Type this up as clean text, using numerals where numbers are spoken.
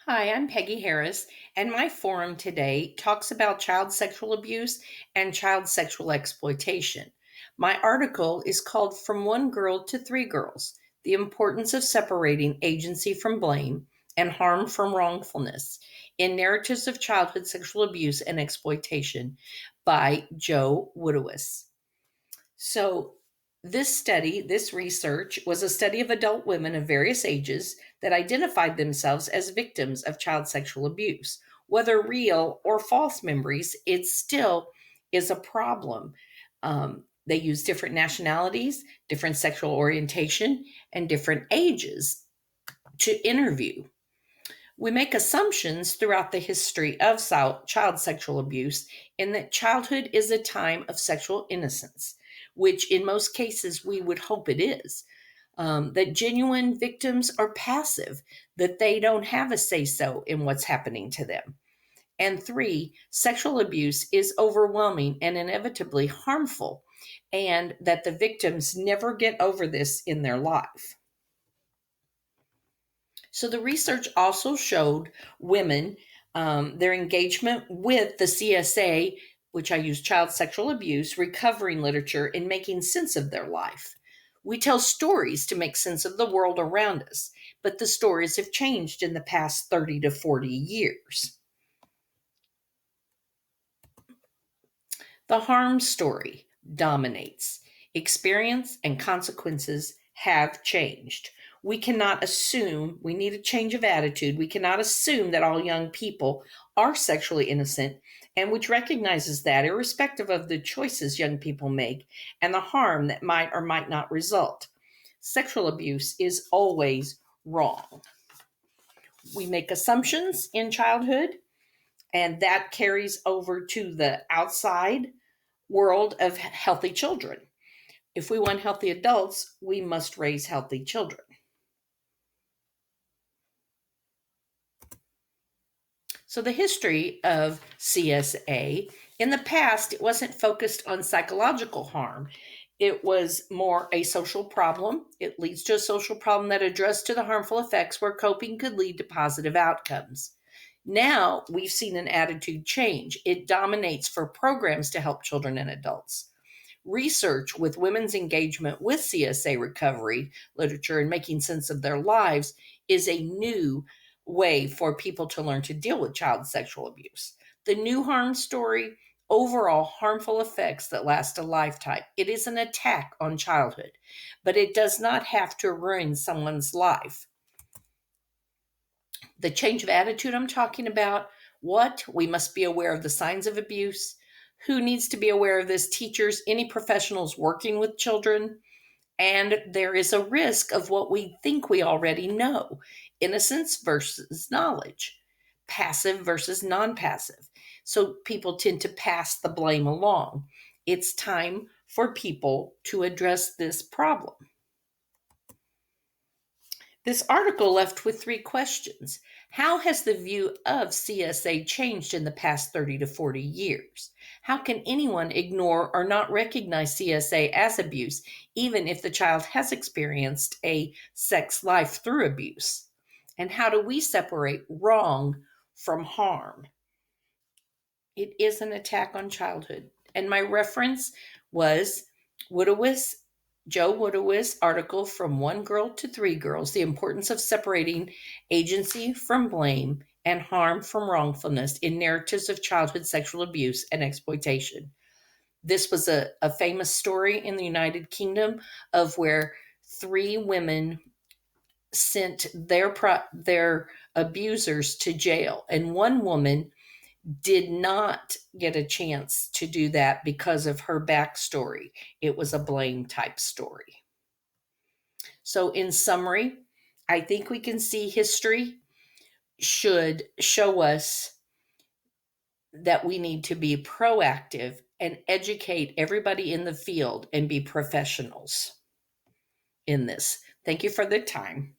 Hi, I'm Peggy Harris, and my forum today talks about child sexual abuse and child sexual exploitation. My article is called From One Girl to Three Girls: The Importance of Separating Agency from Blame and Harm from Wrongfulness in Narratives of Childhood Sexual Abuse and Exploitation by Joe Woodowis. So, this research was a study of adult women of various ages that identified themselves as victims of child sexual abuse. Whether real or false memories, it still is a problem. They use different nationalities, different sexual orientation, and different ages to interview. We make assumptions throughout the history of child sexual abuse in that childhood is a time of sexual innocence, which in most cases we would hope it is. That genuine victims are passive, that they don't have a say so in what's happening to them. And three, sexual abuse is overwhelming and inevitably harmful, and that the victims never get over this in their life. So the research also showed women their engagement with the CSA, which I use child sexual abuse, recovering literature in making sense of their life. We tell stories to make sense of the world around us, but the stories have changed in the past 30 to 40 years. The harm story dominates. Experience and consequences have changed. We cannot assume, we need a change of attitude. We cannot assume that all young people are sexually innocent, and which recognizes that irrespective of the choices young people make and the harm that might or might not result. Sexual abuse is always wrong. We make assumptions in childhood, and that carries over to the outside world of healthy children. If we want healthy adults, we must raise healthy children. So, the history of CSA in the past, it wasn't focused on psychological harm. It was more a social problem. It leads to a social problem that addressed to the harmful effects where coping could lead to positive outcomes. Now we've seen an attitude change. It dominates for programs to help children and adults. Research with women's engagement with CSA recovery literature and making sense of their lives is a new way for people to learn to deal with child sexual abuse. The new harm story, overall harmful effects that last a lifetime. It is an attack on childhood, but it does not have to ruin someone's life. The change of attitude I'm talking about, what? We must be aware of the signs of abuse. Who needs to be aware of this? Teachers, any professionals working with children. And there is a risk of what we think we already know: innocence versus knowledge, passive versus non passive. So people tend to pass the blame along. It's time for people to address this problem. This article left with three questions. How has the view of CSA changed in the past 30 to 40 years? How can anyone ignore or not recognize CSA as abuse, even if the child has experienced a sex life through abuse? And how do we separate wrong from harm? It is an attack on childhood. And my reference was Woodowis, Joe Woodowis' article From One Girl to Three Girls: The Importance of Separating Agency from Blame and Harm from Wrongfulness in Narratives of Childhood Sexual Abuse and Exploitation. This was a famous story in the United Kingdom of where three women sent their abusers to jail, and one woman did not get a chance to do that because of her backstory. It was a blame type story. So, in summary, I think we can see history should show us that we need to be proactive and educate everybody in the field and be professionals in this. Thank you for the time.